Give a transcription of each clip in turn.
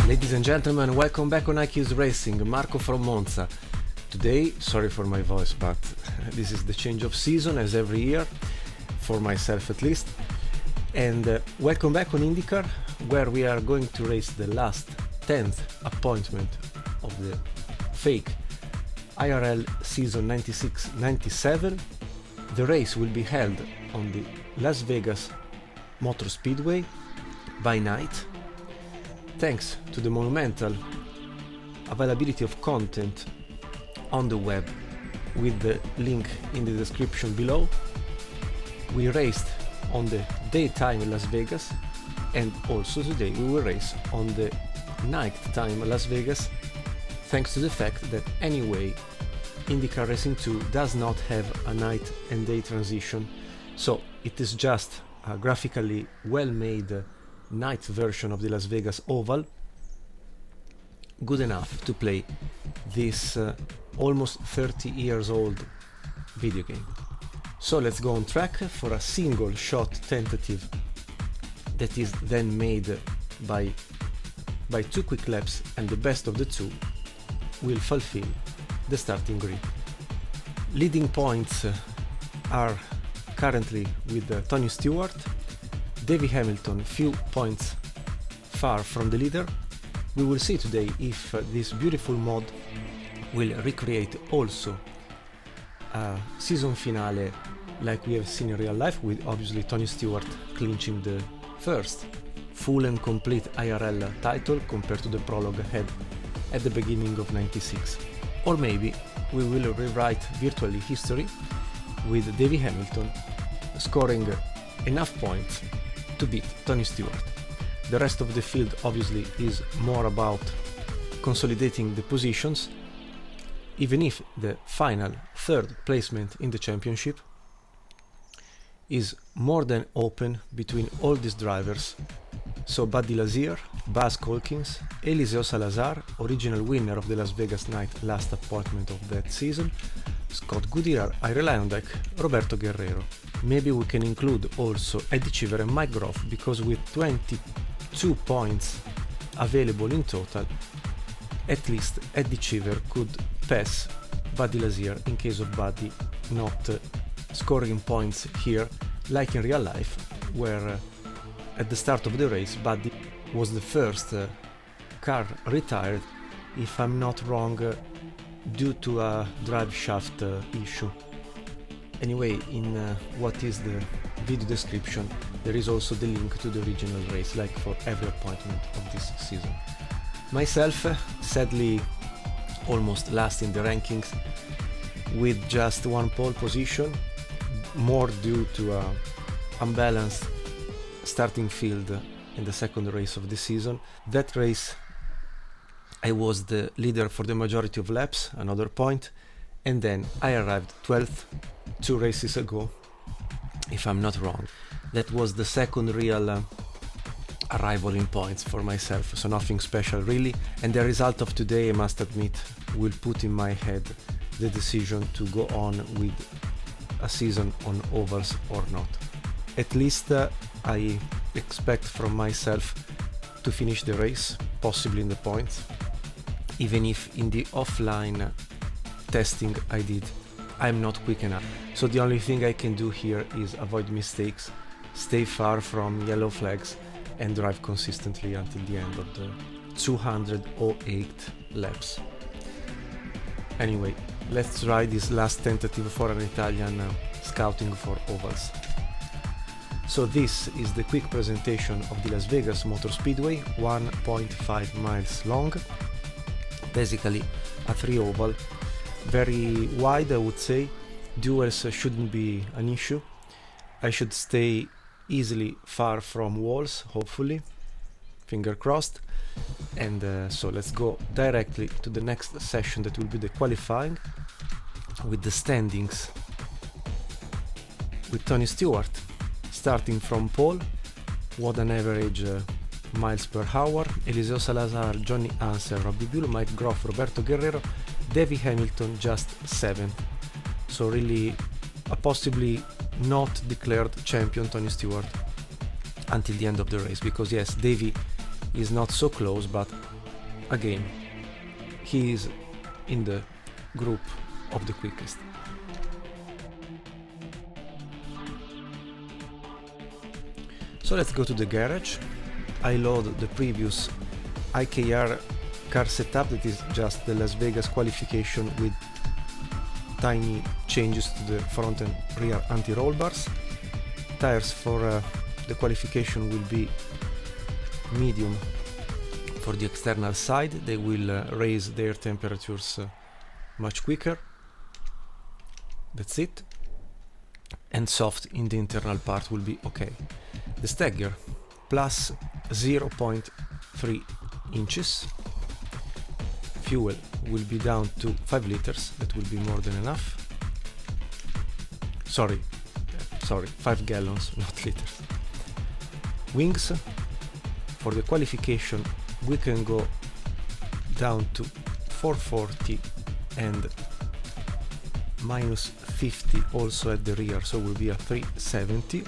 Ladies and gentlemen, welcome back on iKeysRacing. Marco from Monza. Today, sorry for my voice, but this is the change of season as every year, for myself at least. And welcome back on IndyCar, where we are going to race the last 10th appointment of the fake IRL season 96-97. The race will be held on the Las Vegas Motor Speedway by night, thanks to the monumental availability of content on the web with the link in the description below. We raced on the daytime Las Vegas, and also today we will race on the nighttime Las Vegas, thanks to the fact that anyway Indycar Racing 2 does not have a night and day transition, so it is just a graphically well-made night version of the Las Vegas Oval, good enough to play this almost 30 years old video game. So let's go on track for a single shot tentative that is then made by two quick laps, and the best of the two will fulfill the starting grid. Leading points are currently with Tony Stewart, Davy Hamilton few points far from the leader. We will see today if this beautiful mod will recreate also a season finale like we have seen in real life, with obviously Tony Stewart clinching the first full and complete IRL title compared to the prologue had at the beginning of '96. Or maybe we will rewrite virtually history with Davy Hamilton scoring enough points to beat Tony Stewart. The rest of the field obviously is more about consolidating the positions, even if the final third placement in the championship is more than open between all these drivers. So Buddy Lazier, Buzz Colkins, Eliseo Salazar, original winner of the Las Vegas night last appointment of that season, Scott Goodyear, Ira Leondike, Roberto Guerrero. Maybe we can include also Eddie Cheever and Mike Groff, because with 22 points available in total, at least Eddie Cheever could pass Buddy Lazier in case of Buddy not scoring points here like in real life, where at the start of the race Buddy was the first car retired, if I'm not wrong, due to a drive shaft issue. Anyway, in what is the video description there is also the link to the original race, like for every appointment of this season. Myself, sadly almost last in the rankings with just one pole position, more due to a unbalanced starting field in the second race of the season. That race I was the leader for the majority of laps, another point, and then I arrived 12th 2 races ago, if I'm not wrong. That was the second real arrival in points for myself, so nothing special really, and the result of today, I must admit, will put in my head the decision to go on with a season on ovals or not. At least I expect from myself to finish the race, possibly in the points, even if in the offline testing I did, I'm not quick enough. So the only thing I can do here is avoid mistakes, stay far from yellow flags, and drive consistently until the end of the 208 laps. Anyway, let's try this last tentative for an Italian scouting for ovals. So this is the quick presentation of the Las Vegas Motor Speedway, 1.5 miles long, basically a 3 oval, very wide I would say. Duels shouldn't be an issue. I should stay easily far from walls, hopefully, finger crossed. And so let's go directly to the next session, that will be the qualifying, with the standings, with Tony Stewart starting from pole, what an average miles per hour, Eliseo Salazar, Johnny Ansel, Robbie Buell, Mike Groff, Roberto Guerrero, Davy Hamilton just 7th. So really a possibly not declared champion Tony Stewart until the end of the race, because yes, Davy is not so close, but again, he is in the group of the quickest. So let's go to the garage. I load the previous IKR car setup, that is just the Las Vegas qualification with tiny changes to the front and rear anti-roll bars. Tires for the qualification will be medium for the external side. They will raise their temperatures much quicker. That's it. And soft in the internal part will be okay. The stagger plus 0.3 inches. Fuel will be down to 5 liters, that will be more than enough. Sorry, 5 gallons, not liters. Wings, for the qualification we can go down to 440 and minus 50 also at the rear, so will be a 370,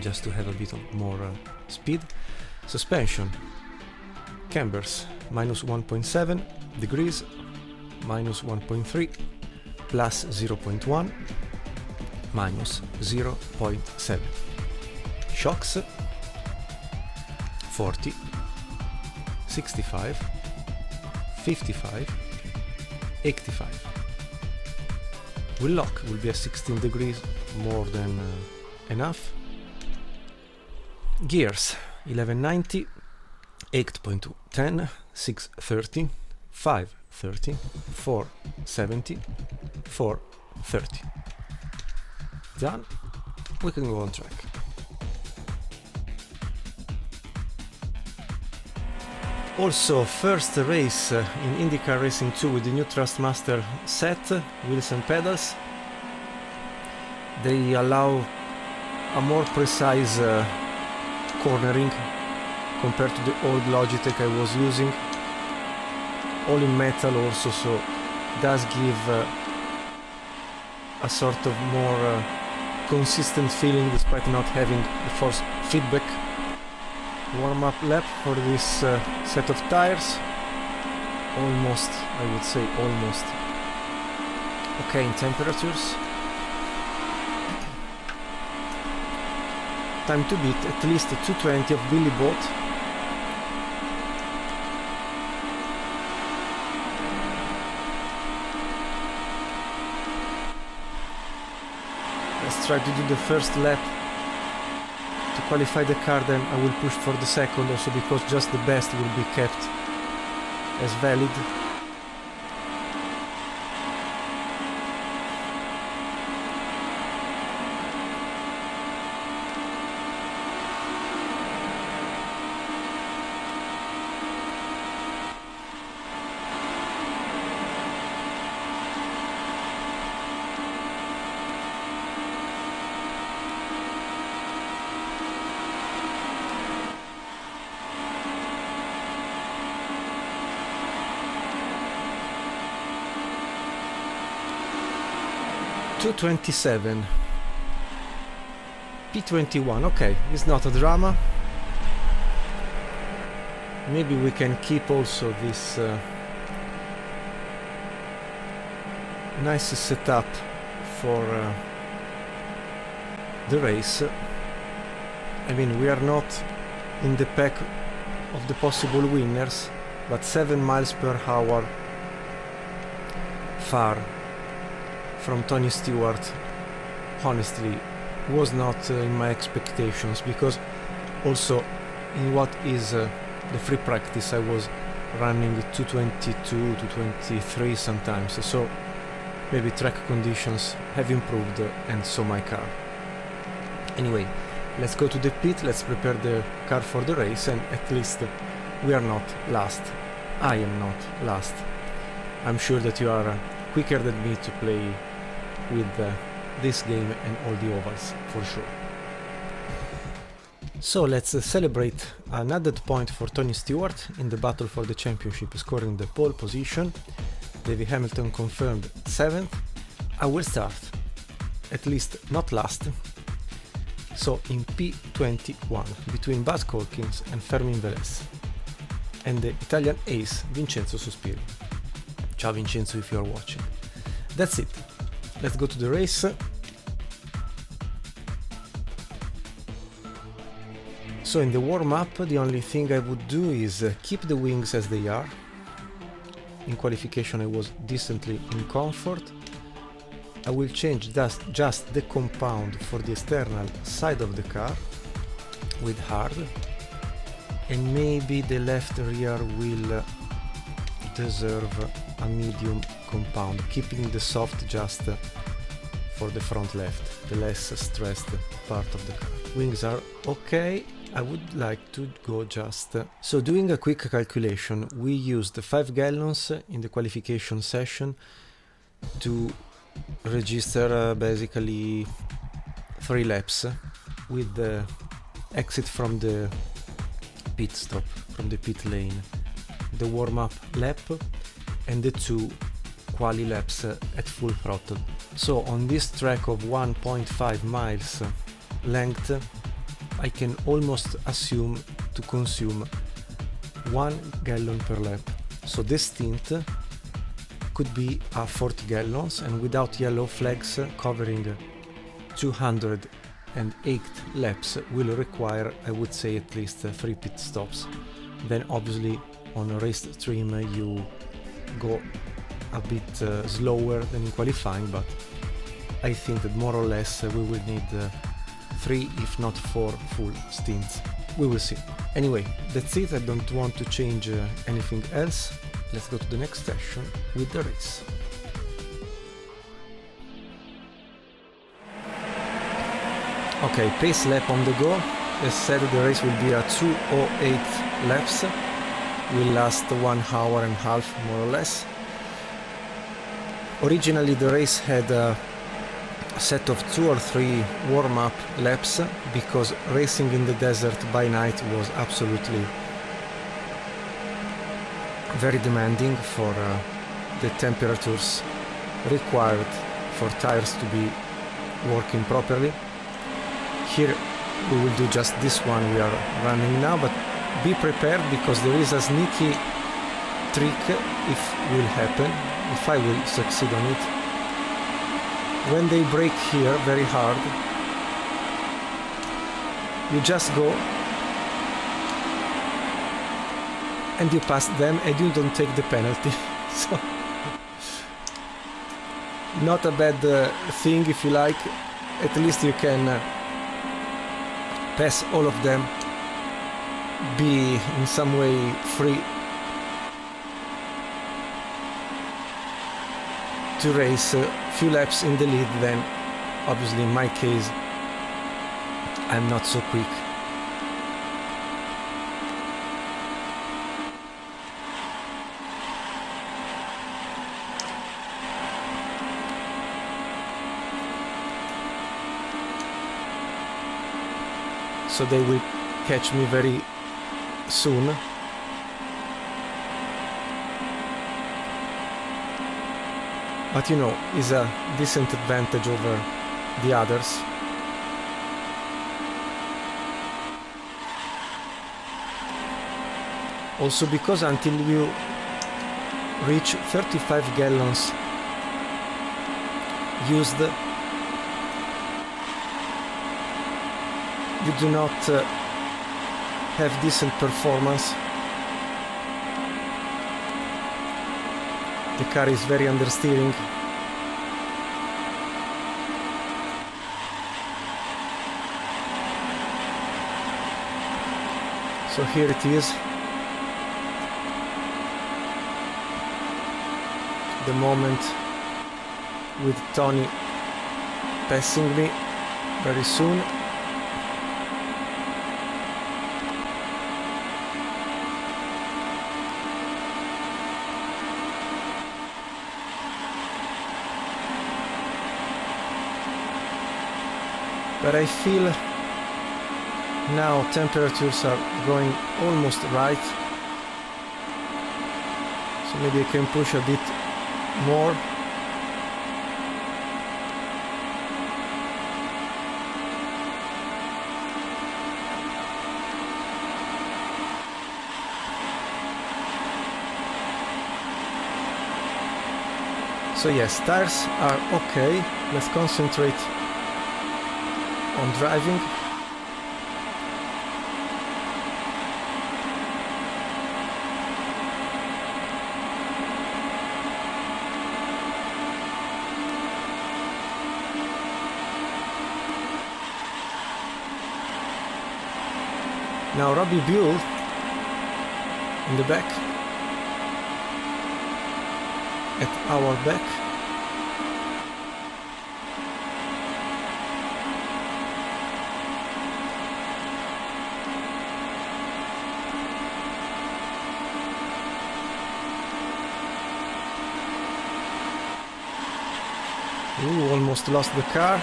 just to have a bit of more speed. Suspension, cambers minus 1.7 degrees, minus 1.3, plus 0.1, minus 0.7. Shocks 40, 65, 55, 85. Wheel lock will be at 16 degrees, more than enough. Gears 1190, 8.2, 10, 630, 530, 470, 430. Done. We can go on track. Also, first race in Indycar Racing 2 with the new Thrustmaster set, wheels and pedals. They allow a more precise cornering compared to the old Logitech I was using. All in metal also, so does give a sort of more consistent feeling despite not having the force feedback. Warm-up lap for this set of tires. Almost, I would say almost okay in temperatures. Time to beat at least 220 of Billy Boat. Let's try to do the first lap to qualify the car, then I will push for the second also, because just the best will be kept as valid. .227 P21, okay, it's not a drama. Maybe we can keep also this nice setup for the race. I mean, we are not in the pack of the possible winners, but 7 miles per hour far from Tony Stewart honestly was not in my expectations, because also in what is the free practice I was running 222, 223 sometimes, so maybe track conditions have improved and so my car. Anyway, let's go to the pit, let's prepare the car for the race, and at least we are not last. I am not last. I'm sure that you are quicker than me to play with this game and all the ovals, for sure. So let's celebrate an added point for Tony Stewart in the battle for the championship, scoring the pole position. David Hamilton confirmed 7th. I will start, at least not last, so in P21 between Buzz Colkins and Fermin Velez. and the Italian ace Vincenzo Sospiri. Ciao Vincenzo if you are watching. That's it. Let's go to the race. So in the warm-up the only thing I would do is keep the wings as they are. In qualification I was decently in comfort. I will change just the compound for the external side of the car with hard, and maybe the left rear will deserve a medium compound, keeping the soft just for the front left, the less stressed part of the car. Wings are okay. I would like to go just... So doing a quick calculation, we used 5 gallons in the qualification session to register basically 3 laps with the exit from the pit stop, from the pit lane, the warm-up lap and the 2 quali laps at full throttle. So on this track of 1.5 miles length I can almost assume to consume 1 gallon per lap. So this stint could be 40 gallons, and without yellow flags covering 208 laps will require, I would say, at least 3 pit stops. Then obviously on a race stream you go a bit slower than in qualifying, but I think that more or less we will need 3 if not 4 full stints. We will see. Anyway, that's it. I don't want to change anything else. Let's go to the next session with the race. Okay, pace lap on the go. As said, the race will be a 208 laps. Will last 1 hour and a half more or less. Originally the race had a set of 2 or 3 warm-up laps because racing in the desert by night was absolutely very demanding for the temperatures required for tires to be working properly. Here we will do just this one we are running now, but be prepared because there is a sneaky trick if will happen, if I will succeed on it. When they brake here very hard, you just go and you pass them and you don't take the penalty. So not a bad thing if you like. At least you can pass all of them, be in some way free to race a few laps in the lead. Then obviously in my case I'm not so quick. So they will catch me very soon. But you know, it's a decent advantage over the others. Also because until you reach 35 gallons used, you do not have decent performance. The car is very understeering. So here it is. The moment with Tony passing me very soon. But I feel now temperatures are going almost right, so maybe I can push a bit more. So yes, tires are okay. Let's concentrate on driving. Now Robbie Buell in the back, at our back. Ooh, almost lost the car.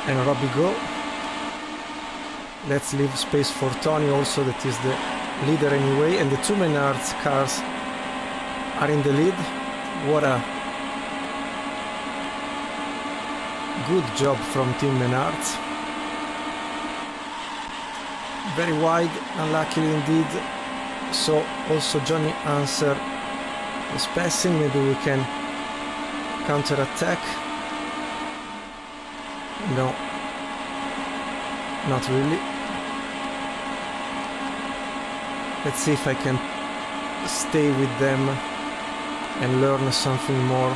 And Robbie go. Let's leave space for Tony also, that is the leader anyway, and the two Menards cars are in the lead. What a good job from Team Menards. Very wide, unluckily indeed. So also Johnny Answer is passing. Maybe we can counter-attack. No, not really. Let's see if I can stay with them and learn something more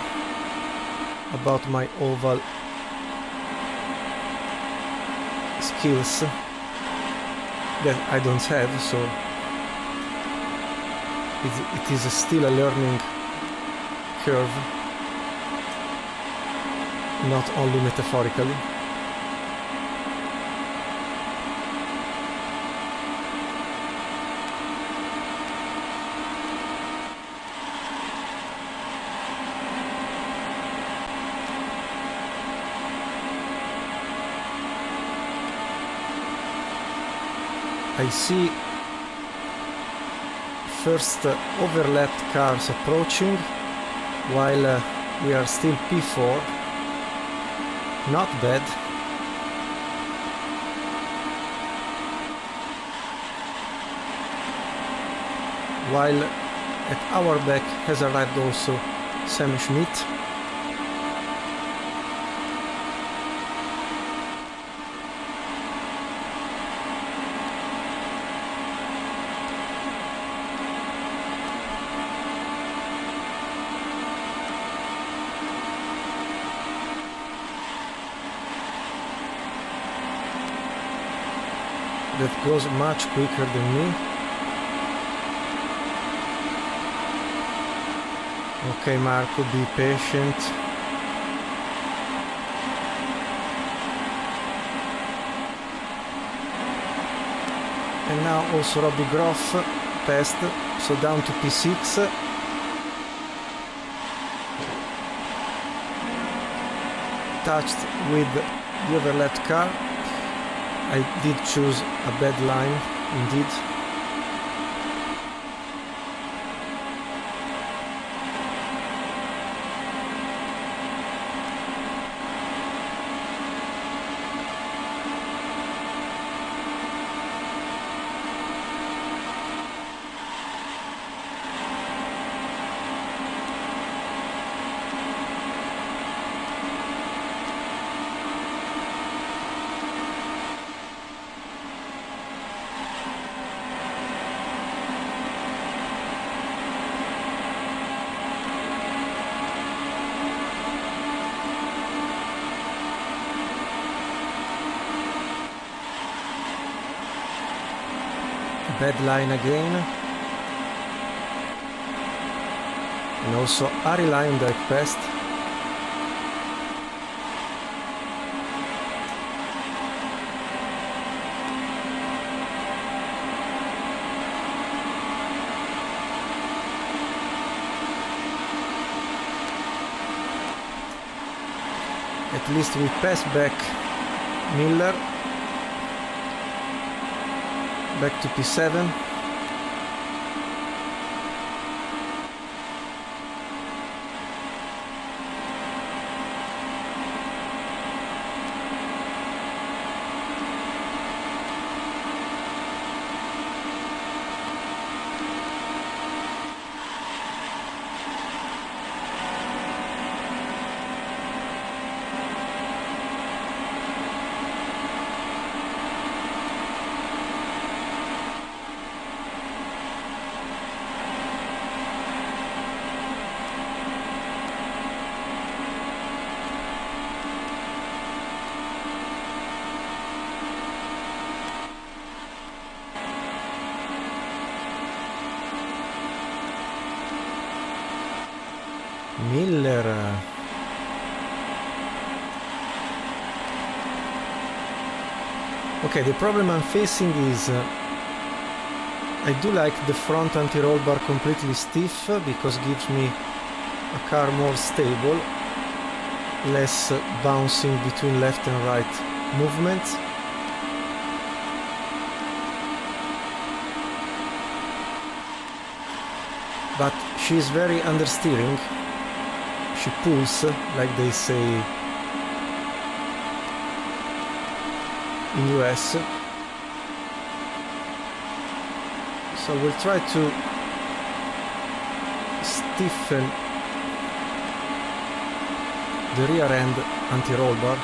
about my oval skills that I don't have, so it is still a learning curve, not only metaphorically. I see first overlapped cars approaching, while we are still P4. Not bad. While at our back has arrived also Sam Schmidt. That goes much quicker than me. Okay, Marco, be patient. And now also Robbie Groff passed, so down to P6. Touched with the overlapped car. I did choose a bad line, indeed. Bad line again. And also Ari line direct past. At least we pass back Miller. Back to P7. Miller. Okay, the problem I'm facing is I do like the front anti-roll bar completely stiff because gives me a car more stable, less bouncing between left and right movements. But she's very understeering. She pulls, like they say in US. So we'll try to stiffen the rear end anti-roll bar.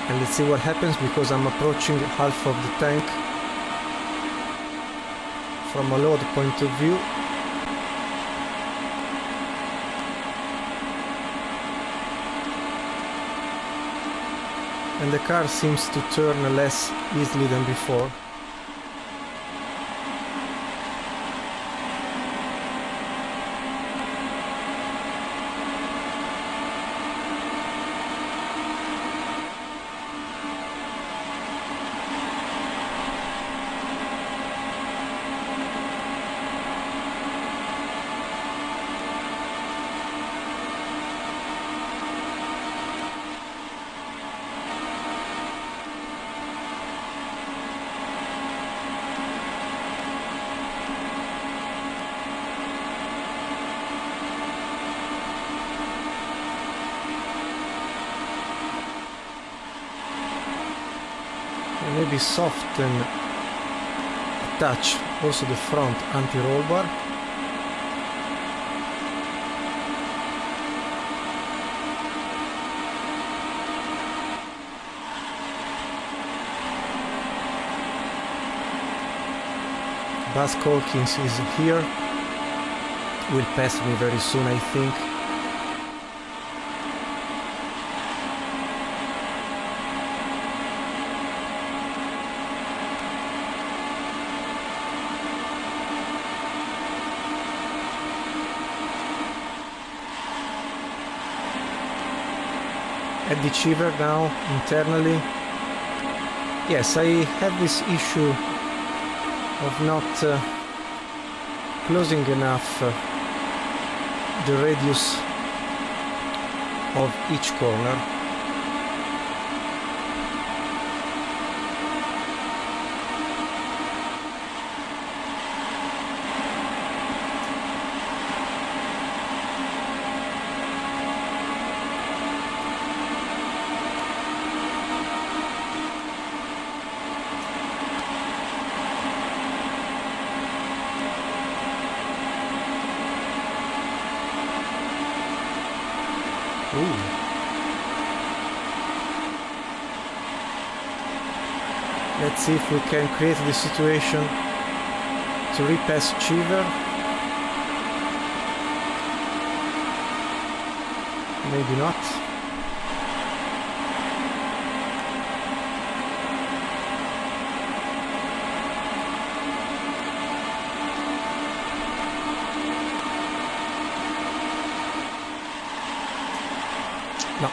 And let's see what happens, because I'm approaching half of the tank from a load point of view. And the car seems to turn less easily than before. Maybe soften a touch also the front anti-roll bar. Buzz Hawkins is here, will pass me very soon, I think. Eddie Cheever now internally. Yes, I have this issue of not closing enough the radius of each corner. Let's see if we can create the situation to repass Cheever. Maybe not. No.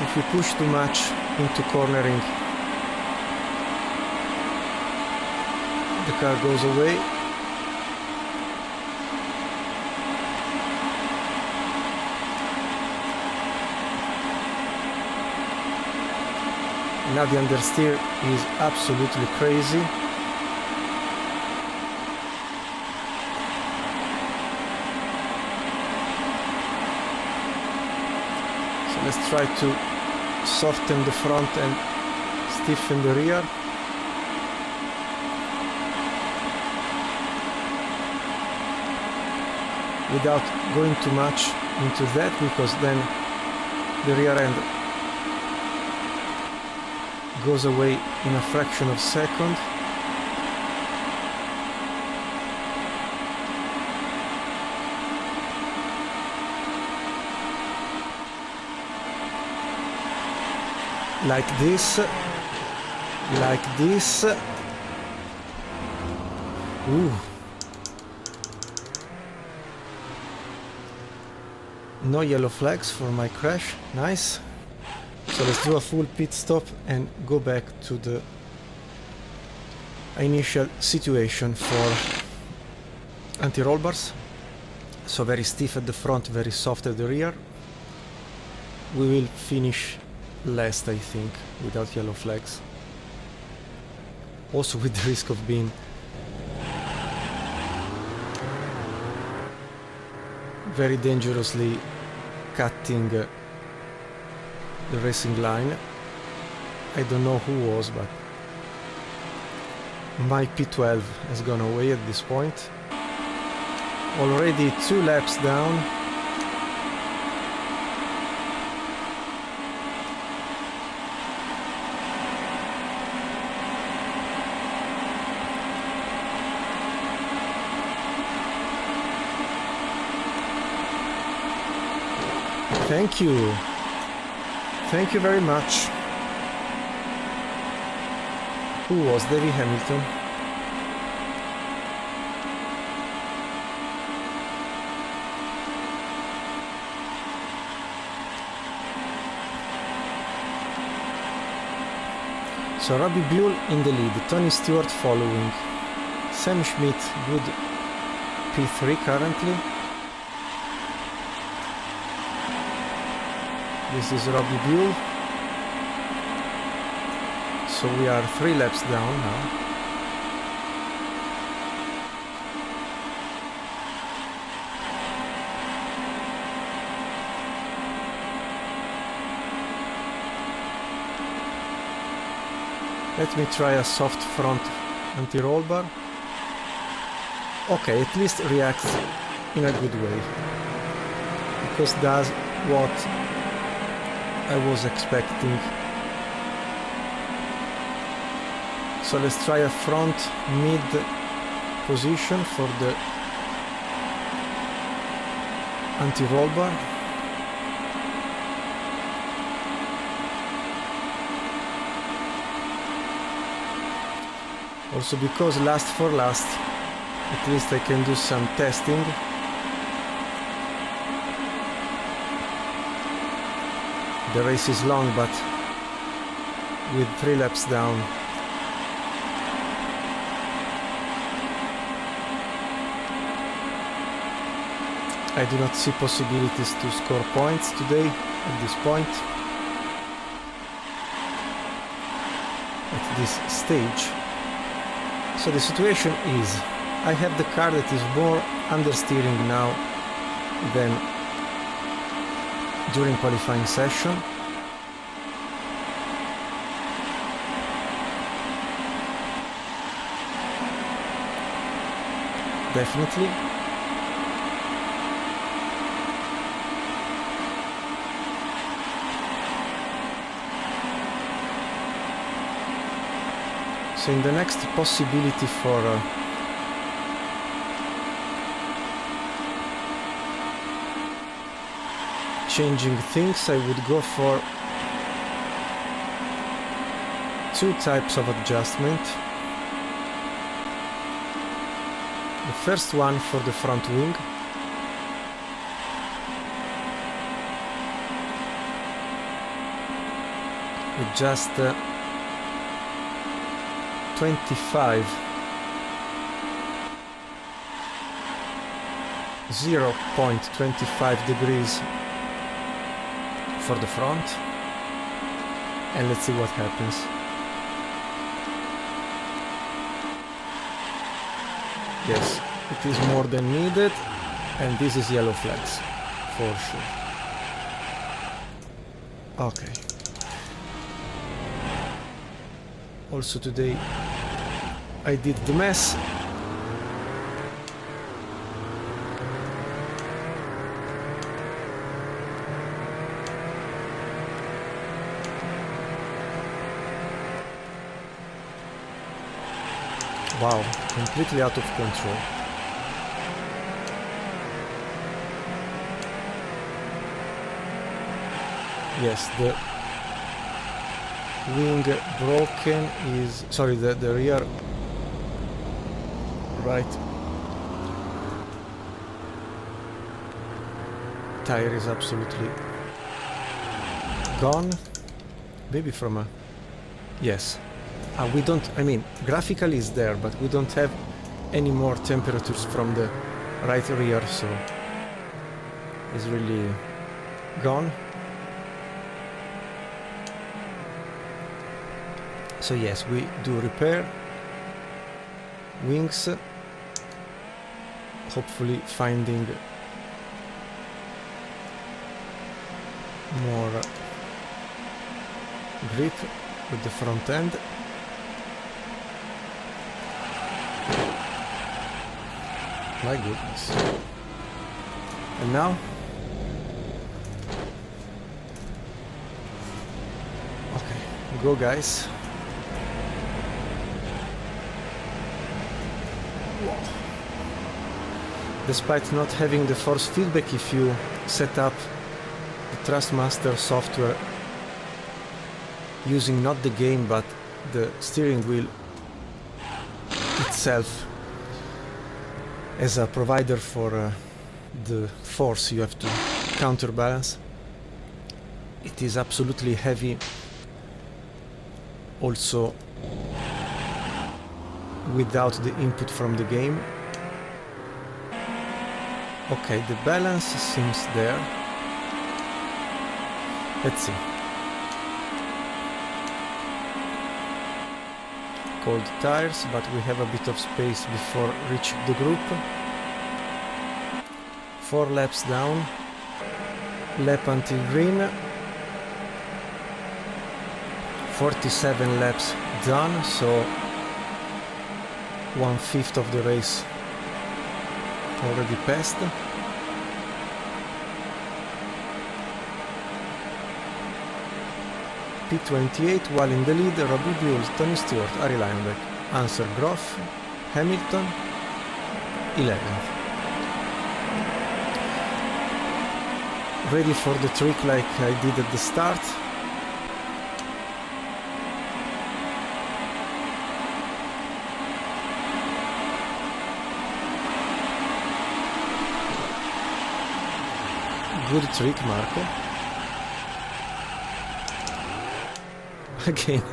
If you push too much into cornering, the car goes away. Now the understeer is absolutely crazy. So let's try to soften the front and stiffen the rear. Without going too much into that, because then the rear end goes away in a fraction of a second. Like this. like this. Ooh. No yellow flags for my crash, nice. So let's do a full pit stop and go back to the initial situation for anti-roll bars. So very stiff at the front, very soft at the rear. We will finish last, I think, without yellow flags. Also with the risk of being very dangerously cutting the racing line. I don't know who was, but my P12 has gone away at this point. Already 2 laps down. Thank you. Thank you very much. Who was David Hamilton? So Robbie Buell in the lead, Tony Stewart following, Sam Schmidt, good P3 currently. This is Robbie Buell. So we are 3 laps down now. Let me try a soft front anti-roll bar. Okay, at least reacts in a good way, because does what I was expecting. So let's try a front mid position for the anti-roll bar. Also because last for last, at least I can do some testing. The race is long, but with 3 laps down, I do not see possibilities to score points today at this point, at this stage. So the situation is, I have the car that is more understeering now than during qualifying session. Definitely. So in the next possibility for changing things, I would go for 2 types of adjustment. The first one for the front wing, with just 25 0.25 degrees for the front, and let's see what happens. Yes, it is more than needed, and this is yellow flags for sure. Okay. Also today I did the mess. Wow, completely out of control. Yes, wing broken is... sorry, the rear right tire is absolutely gone. Maybe from a... yes. We don't... I mean, graphically is there, but we don't have any more temperatures from the right rear, so it's really gone. So yes, we do repair wings, hopefully finding more grip with the front end. My goodness. And now? Okay, go guys. Despite not having the force feedback, if you set up the Thrustmaster software using not the game but the steering wheel itself as a provider for the force you have to counterbalance, it is absolutely heavy also without the input from the game. Okay, the balance seems there. Let's see. Cold tires, but we have a bit of space before reaching the group. 4 laps down. Lap until green. 47 laps done, so 1/5 of the race already passed. P28, while in the lead, Robbie Buell, Tony Stewart, Arie Luyenbeek, Ansel Groff, Hamilton, 11th. Ready for the trick like I did at the start. Good trick, Marco. Again.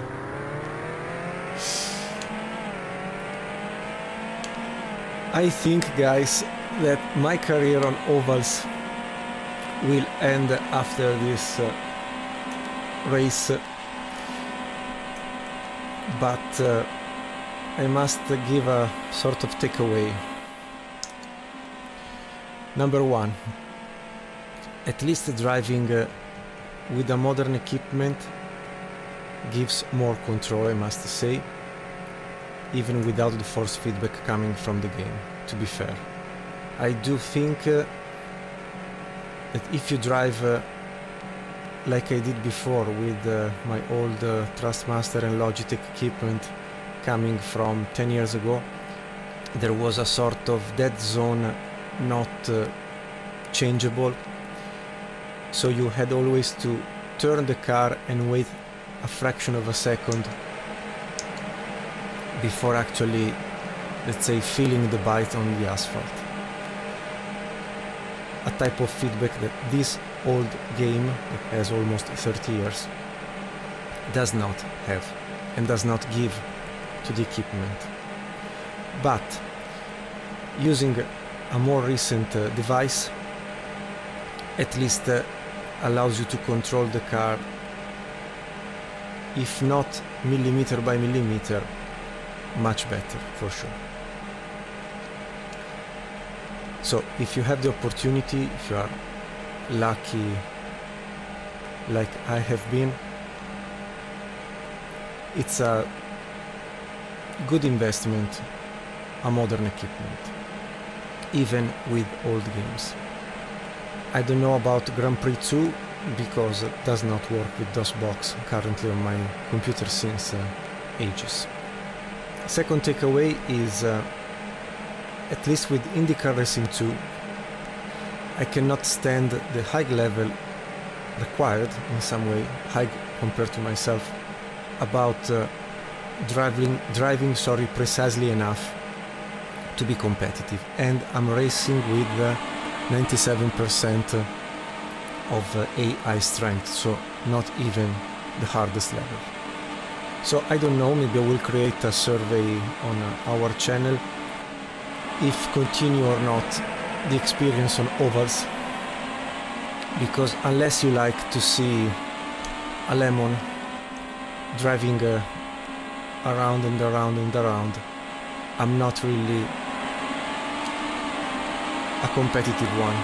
I think, guys, that my career on ovals will end after this race, but I must give a sort of takeaway. Number one, at least driving with a modern equipment gives more control, I must say, even without the force feedback coming from the game, to be fair. I do think that if you drive like I did before with my old Thrustmaster and Logitech equipment coming from 10 years ago, there was a sort of dead zone not changeable. So you had always to turn the car and wait a fraction of a second before actually, let's say, feeling the bite on the asphalt. A type of feedback that this old game, that has almost 30 years, does not have and does not give to the equipment. But using a more recent device at least allows you to control the car, if not millimeter by millimeter, much better for sure. So if you have the opportunity, if you are lucky like I have been, it's a good investment, a modern equipment, even with old games. I don't know about Grand Prix 2 because it does not work with DOSBox currently on my computer since ages. Second takeaway is at least with Indycar Racing 2, I cannot stand the high level required in some way, high compared to myself, about driving precisely enough to be competitive, and I'm racing with 97% of AI strength, so not even the hardest level. So I don't know, maybe I will create a survey on our channel if continue or not the experience on ovals, because unless you like to see a lemon driving around and around and around, I'm not really a competitive one.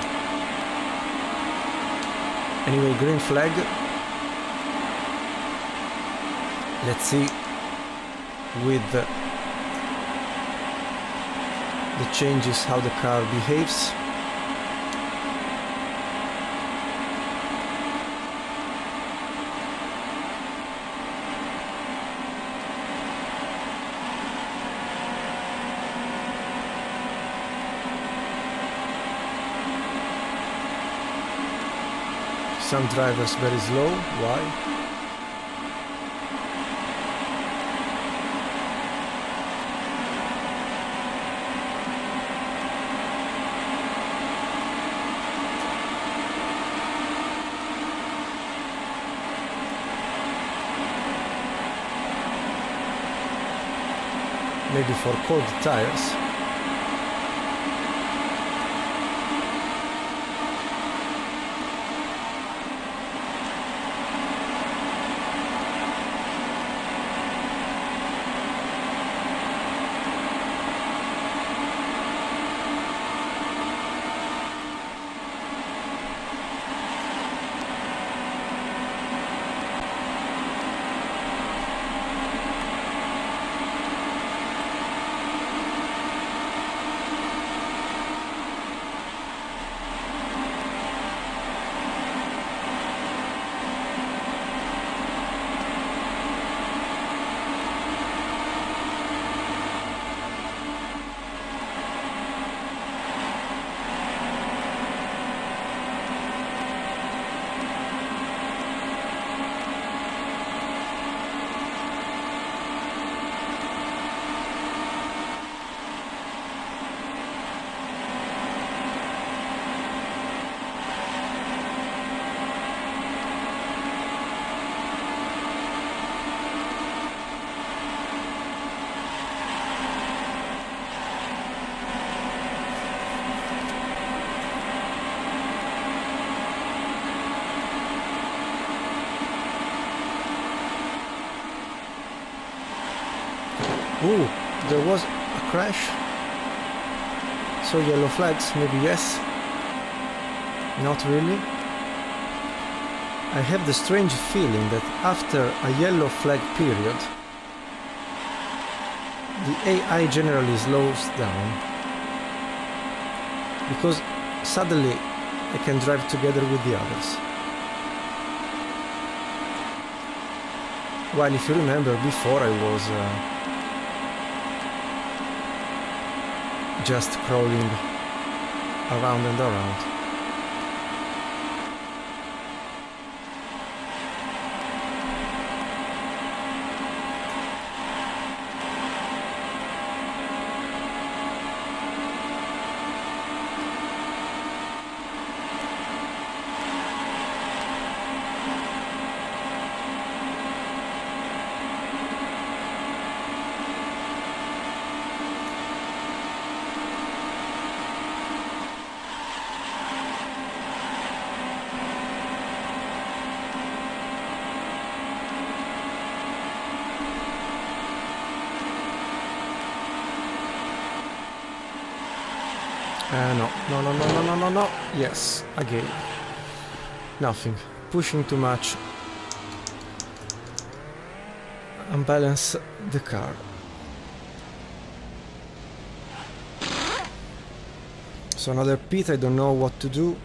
Anyway, green flag. Let's see with the changes how the car behaves. Some drivers very slow. Why? Maybe for cold tires. Ooh, there was a crash. So yellow flags, maybe yes. Not really. I have the strange feeling that after a yellow flag period, the AI generally slows down, because suddenly I can drive together with the others. While if you remember, before I was just crawling around and around. No. Yes, again. Nothing. Pushing too much. Unbalance the car. So another pit, I don't know what to do.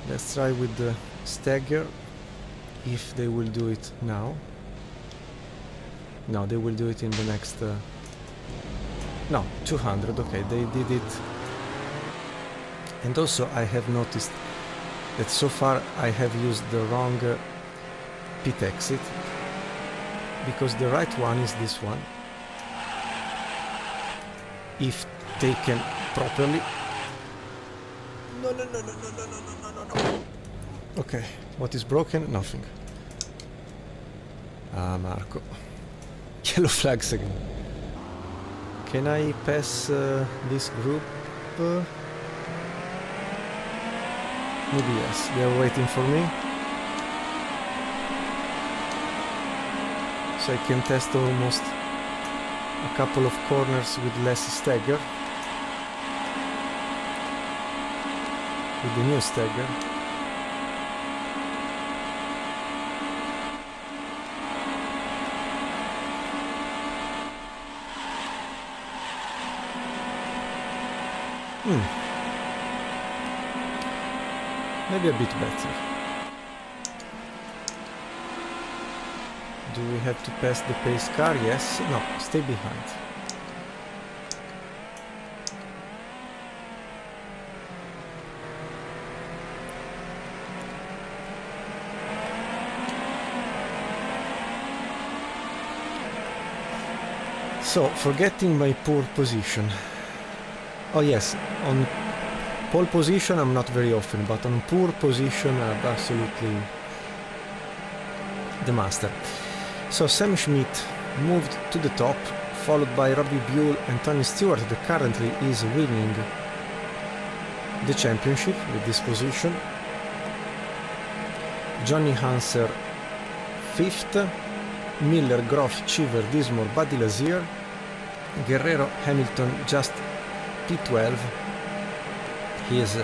Let's try with the stagger, if they will do it now. No, they will do it in the next... no, 200, okay, they did it. And also I have noticed that so far I have used the wrong pit exit, because the right one is this one, if taken properly. No. Okay, what is broken? Nothing. Ah, Marco. Yellow flags again. Can I pass this group? Maybe yes, they are waiting for me. So I can test almost a couple of corners with less stagger. With the new stagger. Maybe a bit better. Do we have to pass the pace car? Yes. No, stay behind. So, forgetting my poor position. Oh yes, on pole position I'm not very often, but on poor position I'm absolutely the master. So Sam Schmidt moved to the top, followed by Robbie Buell and Tony Stewart, that currently is winning the championship with this position. Johnny Hanser 5th, Miller, Groff, Cheever, Dismore, Buddy Lazier, Guerrero, Hamilton just P12. He is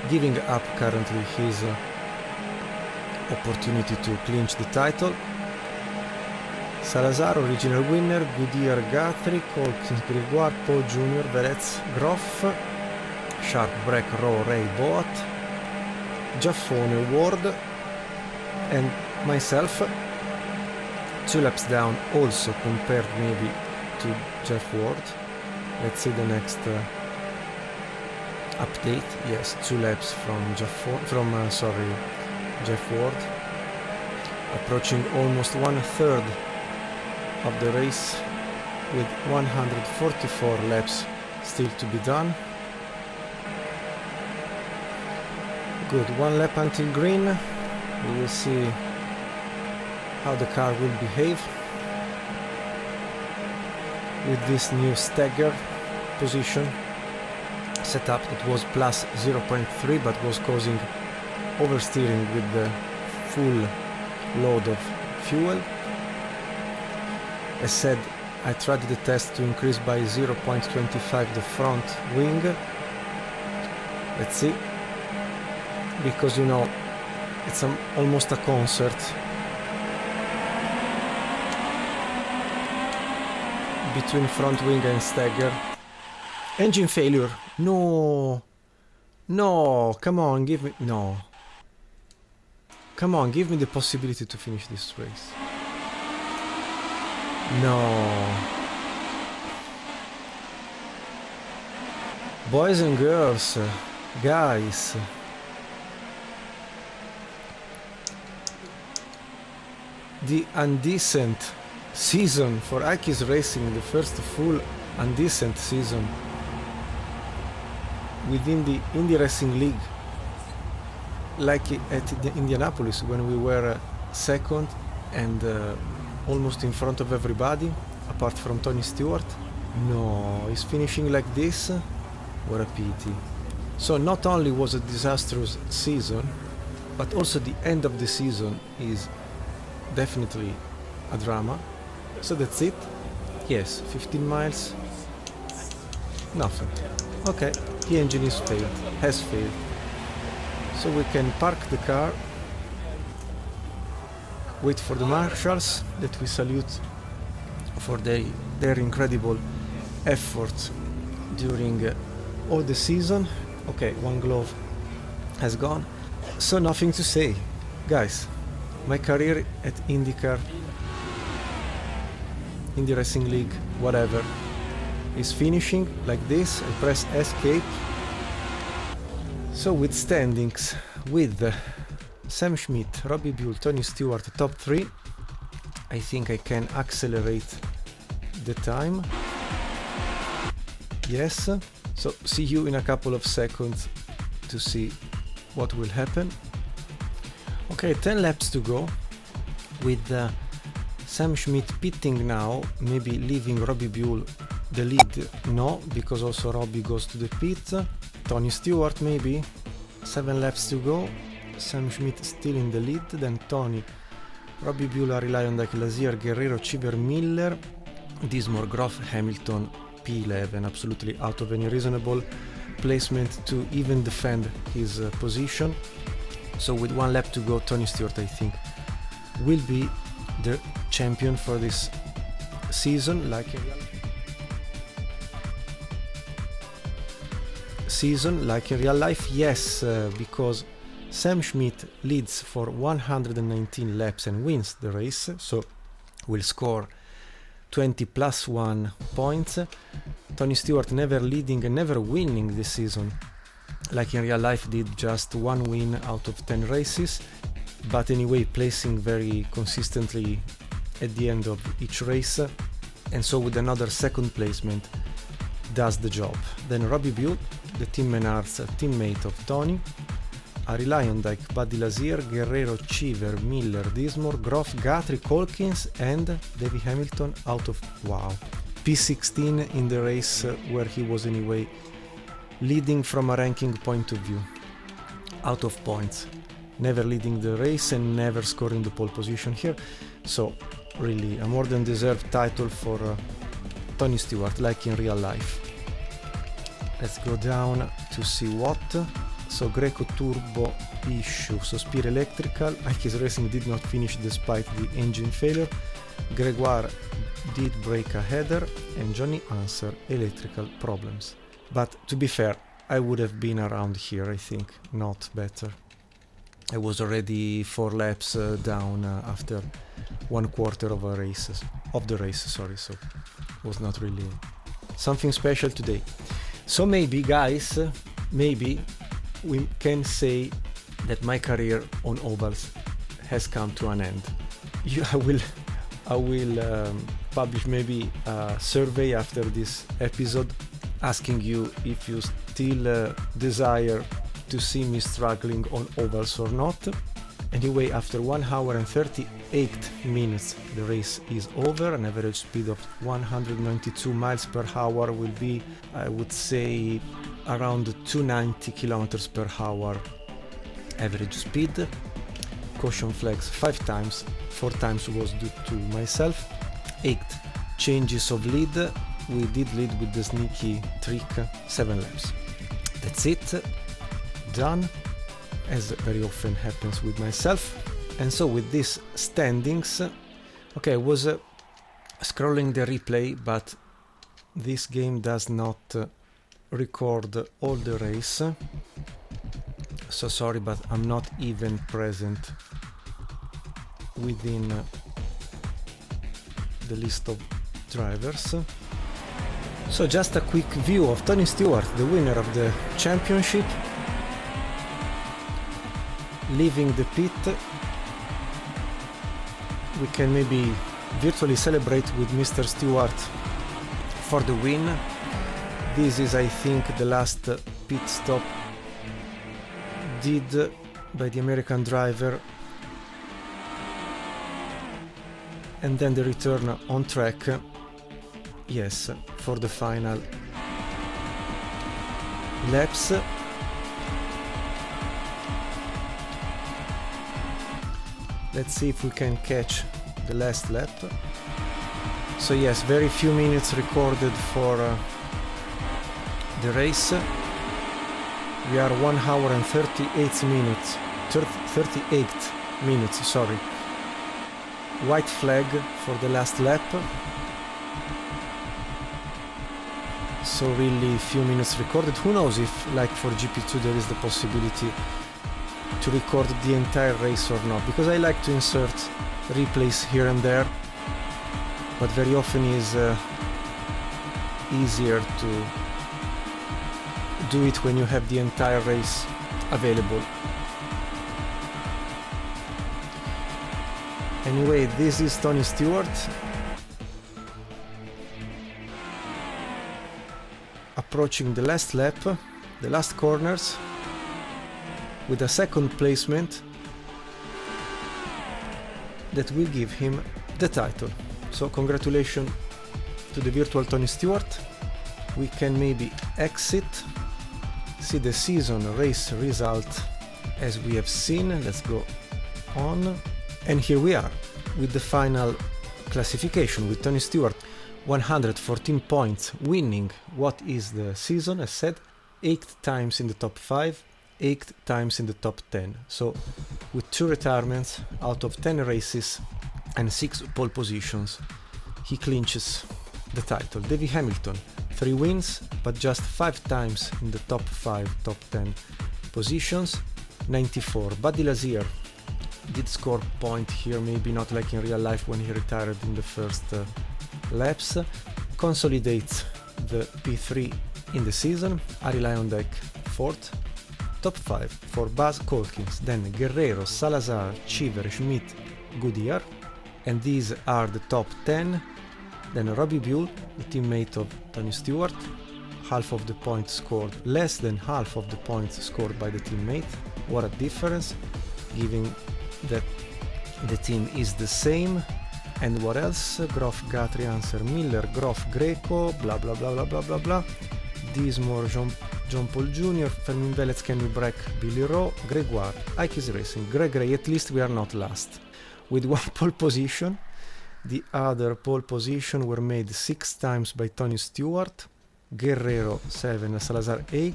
giving up currently his opportunity to clinch the title. Salazar, original winner, Goodyear, Guthrie, Colkins, Gregoire, Paul Jr., Velez, Groff, Sharp, Breck, Rowe, Ray, Boat, Giaffone, Ward, and myself, 2 laps down, also compared maybe to Jeff Ward. Let's see the next update. Yes, 2 laps from Jeff Ward. Approaching almost 1/3 of the race with 144 laps still to be done. Good, 1 lap until green. We will see how the car will behave with this new stagger position setup. It was plus 0.3 but was causing oversteering with the full load of fuel. As said, I tried the test to increase by 0.25 the front wing. Let's see, because you know it's almost a concert between front wing and stagger. Engine failure. No, come on, give me come on, give me the possibility to finish this race. No. Boys and girls, guys, the undecent season for iKeysRacing, the first full undecent season within the Indy Racing League, like at the Indianapolis when we were second and almost in front of everybody apart from Tony Stewart. No, he's finishing like this. What a pity. So not only was a disastrous season, but also the end of the season is definitely a drama. So that's it. Yes, 15 miles. Nothing. Okay, the engine has failed. So we can park the car, wait for the marshals that we salute for their incredible effort during all the season. Okay, 1 glove has gone. So nothing to say. Guys, my career at Indy Racing League, whatever, is finishing like this. I press escape. So with standings, with Sam Schmidt, Robbie Buell, Tony Stewart, top 3. I think I can accelerate the time. Yes, so see you in a couple of seconds to see what will happen. Okay, 10 laps to go with Sam Schmidt pitting now, maybe leaving Robbie Buell the lead. No, because also Robbie goes to the pit. Tony Stewart maybe. 7 laps to go. Sam Schmidt still in the lead. Then Tony, Robbie Buell, Lyondike, Lazier, Guerrero, Cheever, Miller, Dismore, Groff, Hamilton, P11. Absolutely out of any reasonable placement to even defend his position. So with 1 lap to go, Tony Stewart, I think, will be the champion for this season, like in real life. Yes, because Sam Schmidt leads for 119 laps and wins the race, so will score 20 plus 1 points. Tony Stewart never leading and never winning this season, like in real life, did just 1 win out of 10 races, but anyway placing very consistently at the end of each race, and so with another second placement does the job. Then Robbie Buell, the Team Menards teammate of Tony, Arie Lyondike, Buddy Lazier, Guerrero, Cheever, Miller, Dismore, Groff, Guthrie, Colkins and Davey Hamilton out of, wow, P16 in the race where he was anyway leading from a ranking point of view, out of points, never leading the race and never scoring the pole position here. So really a more than deserved title for Tony Stewart, like in real life. Let's go down to see what. So Greco turbo issue, so Spear electrical, iKeysRacing did not finish despite the engine failure, Gregoire did break a header, and Johnny Answer electrical problems. But to be fair, I would have been around here, I think, not better. I was already 4 laps down after 1/4 of the race, so it was not really something special today. So maybe, guys, maybe we can say that my career on ovals has come to an end. I will publish maybe a survey after this episode asking you if you still desire to see me struggling on ovals or not. Anyway, after 1 hour and 38 minutes the race is over. An average speed of 192 miles per hour will be, I would say, around 290 kilometers per hour average speed. Caution flags 5 times, 4 times was due to myself. 8 changes of lead. We did lead with the sneaky trick, 7 laps. That's it, done, as very often happens with myself. And so with these standings, okay, I was scrolling the replay, but this game does not record all the race, so sorry, but I'm not even present within the list of drivers. So just a quick view of Tony Stewart, the winner of the championship, leaving the pit. We can maybe virtually celebrate with Mr. Stewart for the win. This is, I think, the last pit stop did by the American driver, and then the return on track, yes, for the final laps. Let's see if we can catch the last lap. So yes, very few minutes recorded for the race. We are 1 hour and 38 minutes, sorry. White flag for the last lap. So really few minutes recorded. Who knows if, like for GP2, there is the possibility to record the entire race or not, because I like to insert replays here and there, but very often is easier to do it when you have the entire race available. Anyway, this is Tony Stewart approaching the last lap, the last corners, with a second placement that will give him the title. So congratulations to the virtual Tony Stewart. We can maybe exit, see the season race result as we have seen. Let's go on, and here we are with the final classification with Tony Stewart 114 points, winning what is the season, as said, 8 times in the top 5, 8 times in the top 10. So with 2 retirements out of 10 races and 6 pole positions, he clinches the title. David Hamilton, 3 wins, but just 5 times in the top 5, top 10 positions, 94. Buddy Lazier did score point here, maybe not like in real life when he retired in the first laps. Consolidates the P3 in the season. Arie Luyendyk 4th. Top 5 for Buzz Calkins, then Guerrero, Salazar, Cheever, Schmidt, Goodyear, and these are the top 10. Then Robbie Buell, the teammate of Tony Stewart, half of the points scored, less than half of the points scored by the teammate. What a difference, given that the team is the same. And what else? Groff, Guthrie, Anser, Miller, Groff, Greco, blah blah blah blah blah blah blah. Dismore, John Paul Jr., Fermin Velez, Kenny Brack, Billy Rowe, Gregoire, iKeysRacing, Greg Ray. At least we are not last. With 1 pole position, the other pole position were made 6 times by Tony Stewart, Guerrero 7, Salazar 8,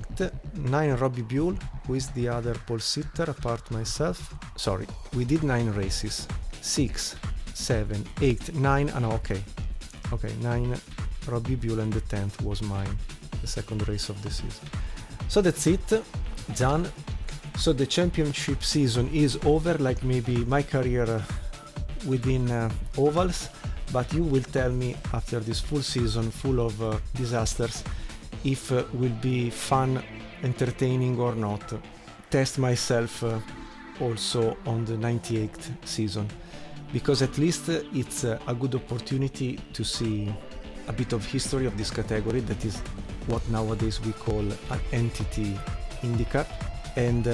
9 Robbie Buell, who is the other pole sitter apart myself. Sorry, we did 9 races, 6, 7, 8, 9, no, okay, 9 Robbie Buell, and the 10th was mine, the second race of the season. So that's it, done. So the championship season is over, like maybe my career within ovals, but you will tell me after this full season full of disasters if will be fun, entertaining or not. Test myself also on the 98th season, because at least it's a good opportunity to see a bit of history of this category, that is what nowadays we call an entity IndyCar. And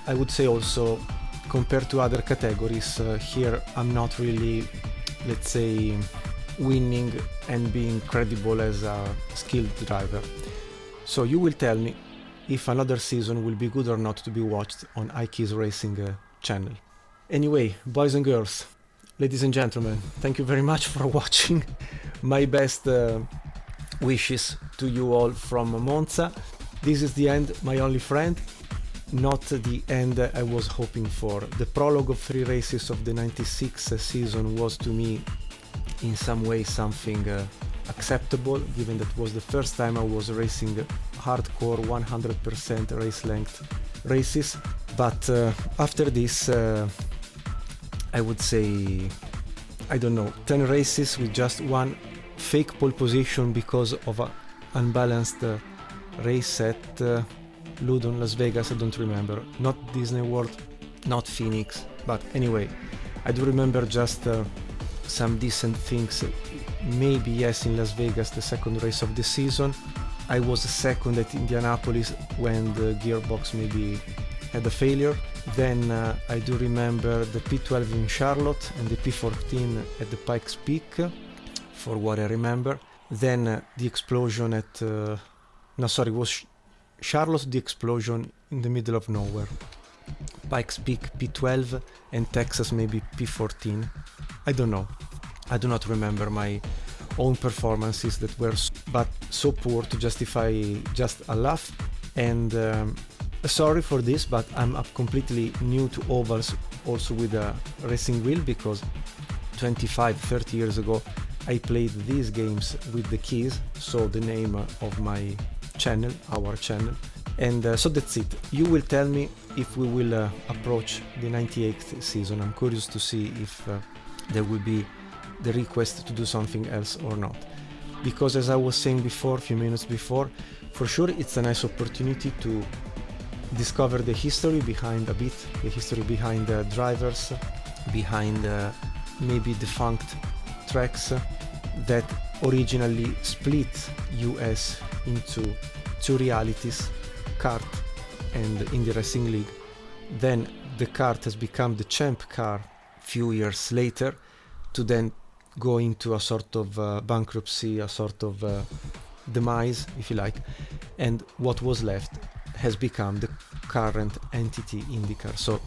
I would say also, compared to other categories, here I'm not really, let's say, winning and being credible as a skilled driver. So you will tell me if another season will be good or not to be watched on iKeysRacing channel. Anyway, boys and girls, ladies and gentlemen, thank you very much for watching. My best wishes to you all from Monza. This is the end, my only friend. Not the end I was hoping for. The prologue of 3 races of the 96 season was to me in some way something acceptable, given that was the first time I was racing hardcore 100% race length races. But after this, I would say, I don't know, 10 races with just 1 fake pole position because of an unbalanced race set. Ludon, Las Vegas, I don't remember. Not Disney World, not Phoenix. But anyway, I do remember just some decent things. Maybe yes, in Las Vegas, the second race of the season. I was second at Indianapolis when the gearbox maybe had a failure. Then I do remember the P12 in Charlotte and the P14 at the Pikes Peak, for what I remember. Then the explosion at... it was Charlotte, the explosion in the middle of nowhere. Pikes Peak P12 and Texas maybe P14. I don't know. I do not remember my own performances that were but so poor to justify just a laugh. And sorry for this, but I'm completely new to ovals, also with a racing wheel, because 25-30 years ago I played these games with the keys, so the name of my channel, our channel. And so that's it. You will tell me if we will approach the 98th season. I'm curious to see if there will be the request to do something else or not, because as I was saying before, a few minutes before, for sure it's a nice opportunity to discover the history behind a bit, the history behind the drivers, behind maybe defunct tracks that originally split US into two realities, C.A.R.T and Indy Racing League. Then the C.A.R.T has become the champ car few years later, to then go into a sort of bankruptcy, a sort of demise, if you like, and what was left has become the current entity IndyCar. So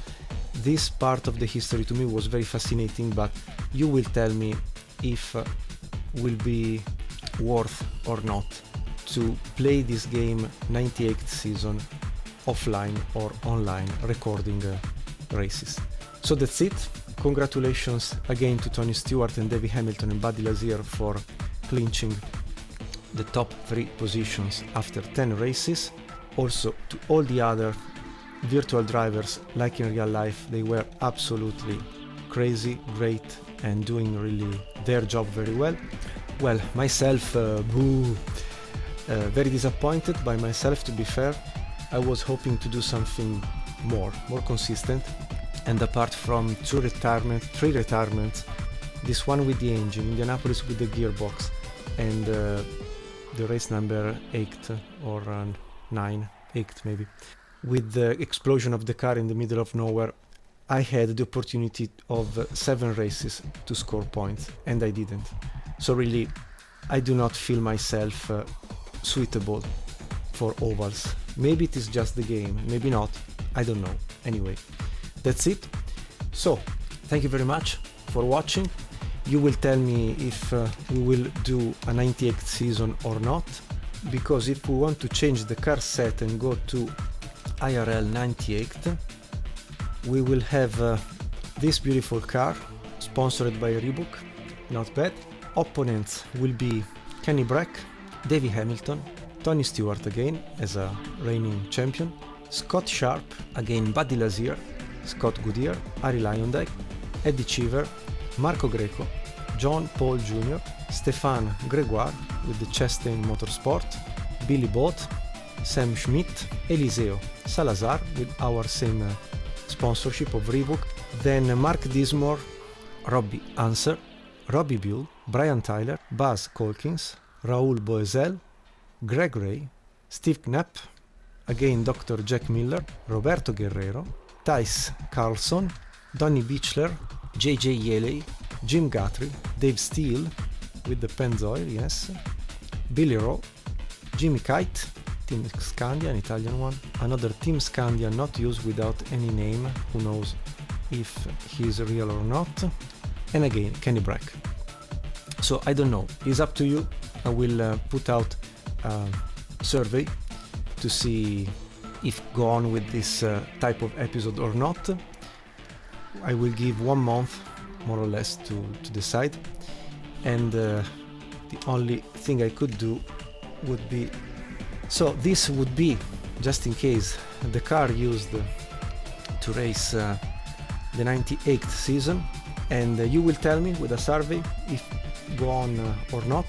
this part of the history to me was very fascinating, but you will tell me if will be worth or not to play this game 98th season offline or online, recording races. So that's it. Congratulations again to Tony Stewart and David Hamilton and Buddy Lazier for clinching the top 3 positions after 10 races. Also to all the other virtual drivers, like in real life, they were absolutely crazy, great, and doing really their job very well. Well, myself, very disappointed by myself, to be fair. I was hoping to do something more consistent, and apart from 3 retirements, this one with the engine, Indianapolis with the gearbox, and the race number 8 or 9, 8 maybe, with the explosion of the car in the middle of nowhere, I had the opportunity of 7 races to score points, and I didn't. So really, I do not feel myself suitable for ovals. Maybe it is just the game, maybe not, I don't know. Anyway, that's it. So, thank you very much for watching. You will tell me if we will do a 98th season or not, because if we want to change the car set and go to IRL98, we will have this beautiful car, sponsored by Reebok, not bad. Opponents will be Kenny Brack, Davey Hamilton, Tony Stewart again as a reigning champion, Scott Sharp, again Buddy Lazier, Scott Goodyear, Arie Luyendyk, Eddie Cheever, Marco Greco, John Paul Jr., Stéphane Grégoire with the Chastain Motorsport, Billy Bott, Sam Schmidt, Eliseo Salazar with our same sponsorship of Reebok, then Mark Dismore, Robbie Anser, Robbie Buell, Brian Tyler, Buzz Colkins, Raoul Boesel, Greg Ray, Steve Knapp, again Dr. Jack Miller, Roberto Guerrero, Tice Carlson, Donny Beechler, JJ Yeley, Jim Guthrie, Dave Steele with the Pennzoil, yes, Billy Rowe, Jimmy Kite, Team Scandia, an Italian one, another Team Scandia not used without any name, who knows if he's real or not, and again Kenny Brack. So I don't know, it's up to you. I will put out a survey to see if go on with this type of episode or not. I will give 1 month more or less to decide, and the only thing I could do would be, so this would be just in case the car used to race the 98th season, and you will tell me with a survey if go on or not.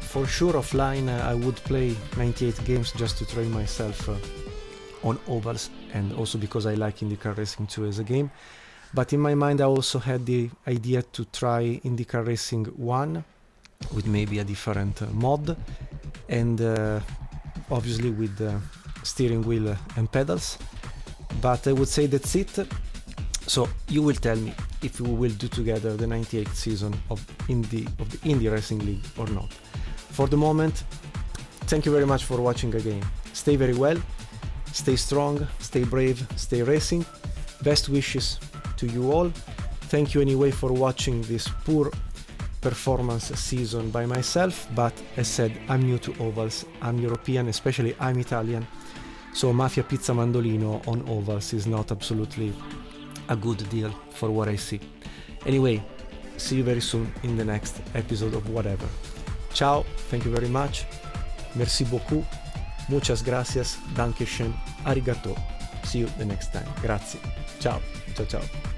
For sure offline I would play 98 games just to train myself on ovals, and also because I like IndyCar Racing 2 as a game. But in my mind I also had the idea to try IndyCar Racing 1 with maybe a different mod, and obviously with steering wheel and pedals. But I would say that's it. So you will tell me if we will do together the 98th season of the Indy Racing League or not. For the moment, thank you very much for watching again. Stay very well, stay strong, stay brave, stay racing. Best wishes to you all. Thank you anyway for watching this poor performance season by myself, but as said, I'm new to ovals, I'm European, especially I'm Italian, so Mafia Pizza Mandolino on ovals is not absolutely a good deal for what I see. Anyway, see you very soon in the next episode of whatever. Ciao, thank you very much, merci beaucoup, muchas gracias, danke schön, arigato. See you the next time. Grazie. Ciao, ciao, ciao.